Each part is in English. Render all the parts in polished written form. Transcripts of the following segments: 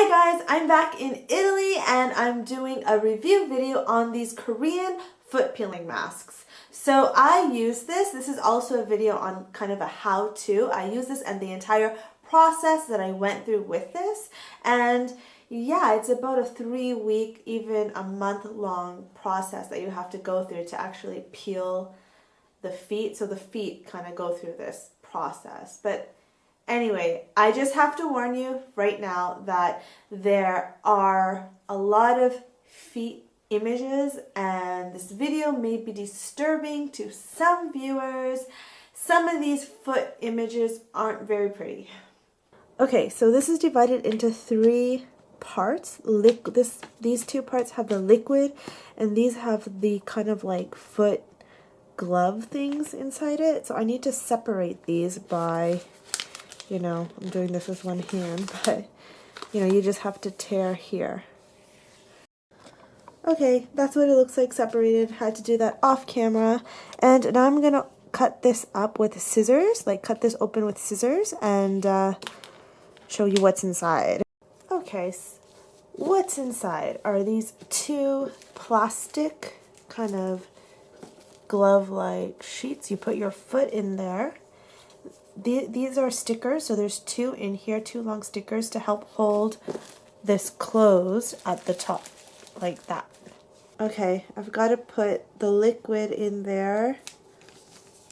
Hi guys, I'm back in Italy and I'm doing a review video on these Korean foot peeling masks. So I use this is also a video on kind of a how-to. I use this and the entire process that I went through with this, and yeah, it's about a 3-week, even a month-long process that you have to go through to actually peel the feet. So the feet kind of go through this process. But anyway, I just have to warn you right now that there are a lot of feet images and this video may be disturbing to some viewers. Some of these foot images aren't very pretty. Okay, so this is divided into 3 parts. These 2 parts have the liquid and these have the kind of like foot glove things inside it. So I need to separate these by, I'm doing this with one hand, but you just have to tear here. Okay, that's what it looks like separated. Had to do that off camera. And now I'm gonna cut this up with scissors, like cut this open with scissors and show you what's inside. Okay, what's inside are these 2 plastic kind of glove-like sheets. You put your foot in there. These are stickers, so there's 2 in here, 2 long stickers to help hold this closed at the top, like that. Okay, I've got to put the liquid in there.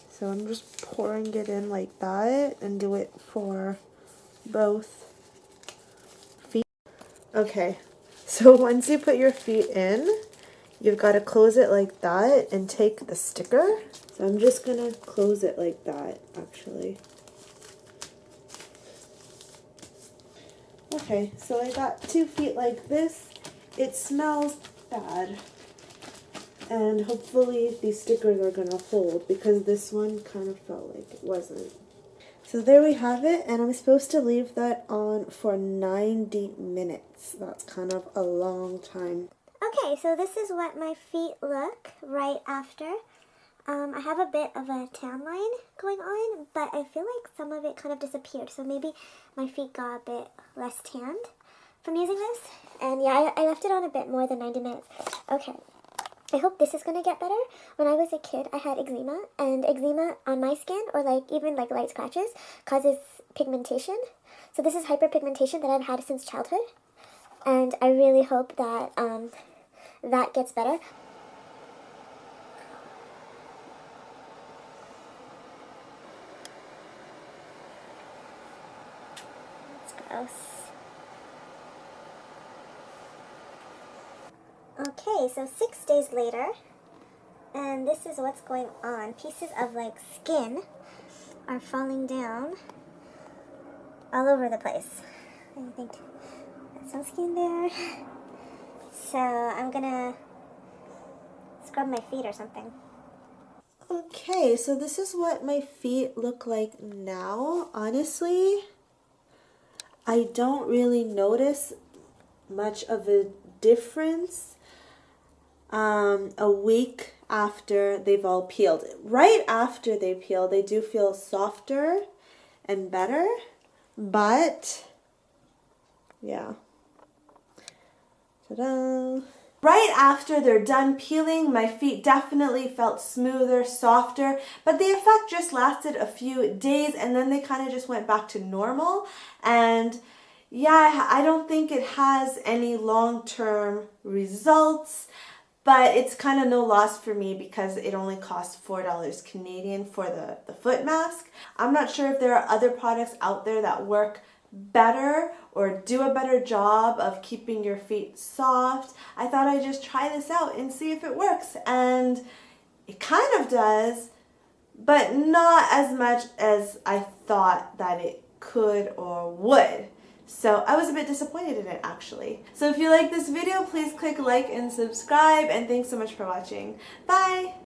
So I'm just pouring it in like that and do it for both feet. Okay, so once you put your feet in, you've got to close it like that and take the sticker. So I'm just going to close it like that, actually. Okay, so I got 2 feet like this. It smells bad. And hopefully these stickers are going to hold, because this one kind of felt like it wasn't. So there we have it, and I'm supposed to leave that on for 90 minutes. That's kind of a long time. Okay, so this is what my feet look right after. I have a bit of a tan line going on, but I feel like some of it kind of disappeared. So maybe my feet got a bit less tanned from using this. And yeah, I left it on a bit more than 90 minutes. Okay, I hope this is going to get better. When I was a kid, I had eczema. And eczema on my skin, or even light scratches, causes pigmentation. So this is hyperpigmentation that I've had since childhood. And I really hope that that gets better. That's gross. Okay, so 6 days later, and this is what's going on. Pieces of skin are falling down all over the place. I think there's some skin there. So I'm gonna scrub my feet or something. Okay, so this is what my feet look like now. Honestly, I don't really notice much of a difference a week after they've all peeled. Right after they peel, they do feel softer and better, but yeah. Ta-da! Right after they're done peeling, my feet definitely felt smoother, softer, but the effect just lasted a few days and then they kind of just went back to normal. And yeah, I don't think it has any long-term results, but it's kind of no loss for me because it only costs $4 Canadian for the foot mask. I'm not sure if there are other products out there that work better or do a better job of keeping your feet soft. I thought I'd just try this out and see if it works, and it kind of does, but not as much as I thought that it could or would. So I was a bit disappointed in it, actually. So if you like this video, please click like and subscribe, and thanks so much for watching. Bye!